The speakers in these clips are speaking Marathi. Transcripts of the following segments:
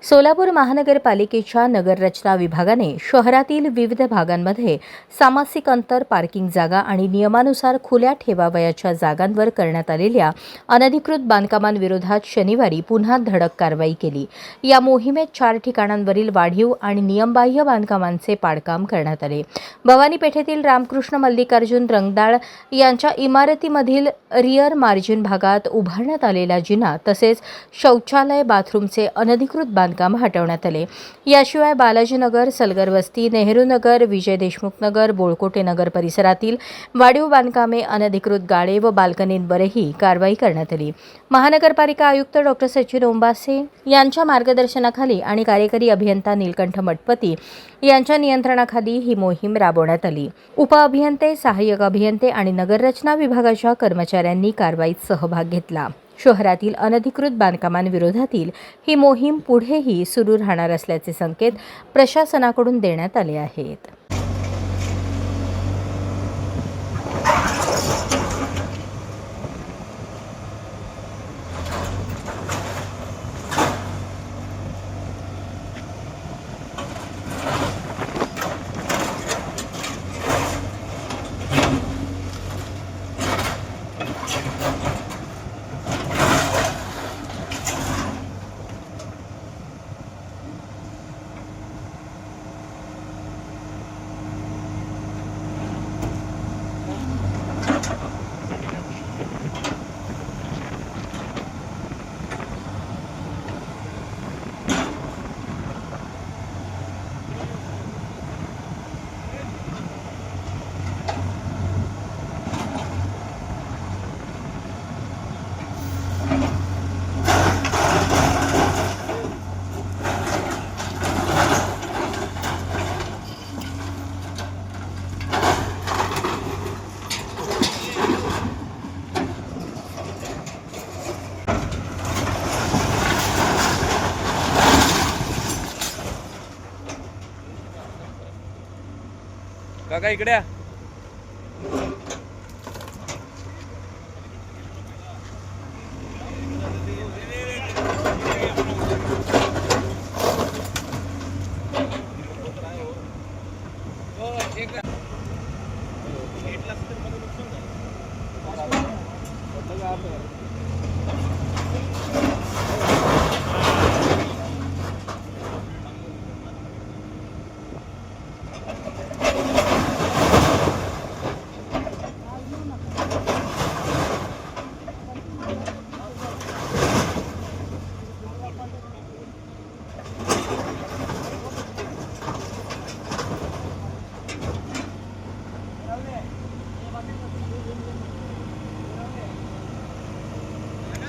सोलापूर महानगरपालिकेच्या नगररचना विभागाने शहरातील विविध भागांमध्ये सामासिक अंतर, पार्किंग जागा आणि नियमानुसार खुल्या ठेवावयाच्या जागांवर करण्यात आलेल्या अनधिकृत बांधकामांविरोधात शनिवारी पुन्हा धडक कारवाई केली। या मोहिमेत 4 ठिकाणांवरील वाढीव आणि नियमबाह्य बांधकामांचे पाडकाम करण्यात आले। भवानी पेठेतील रामकृष्ण मल्लिकार्जुन रंगदाळ यांच्या इमारतीमधील रिअर मार्जिन भागात उभारण्यात आलेला जिना तसेच शौचालय, बाथरूमचे अनधिकृत बांधकाम हटवण्यात आले। याशिवाय बालाजीनगर, सलगर वस्ती, नेहरू नगर, विजय देशमुख नगर, बोळकोटे नगर परिसरातील वाढीव बांधकामे, अनधिकृत गाळे व बाल्कनींवरही कारवाई करण्यात आली। महानगरपालिका आयुक्त डॉ. सचिन ओंबासे यांच्या मार्गदर्शनाखाली आणि कार्यकारी अभियंता नीलकंठ मठपती यांच्या नियंत्रणाखाली ही मोहीम राबवण्यात आली। उपअभियंते, सहाय्यक अभियंते आणि नगररचना विभागाच्या कर्मचाऱ्यांनी कारवाईत सहभाग घेतला। शहरातील अनधिकृत बांधकामांविरोधातील ही मोहीम पुढेही सुरू राहणार असल्याचे संकेत प्रशासनाकडून देण्यात आले आहेत। काका इकडे या।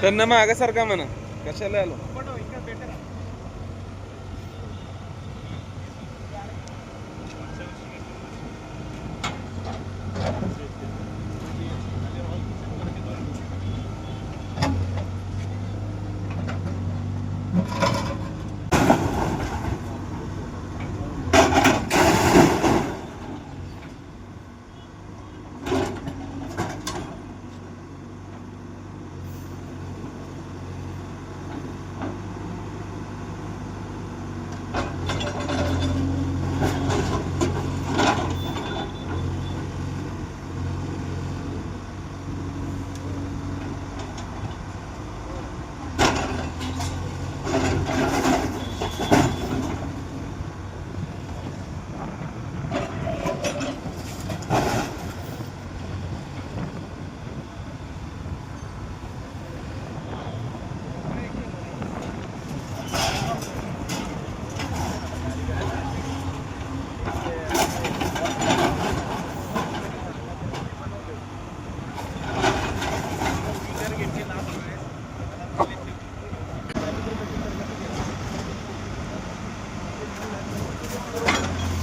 त्यांना मागासारखा म्हणा, कशाला आलो।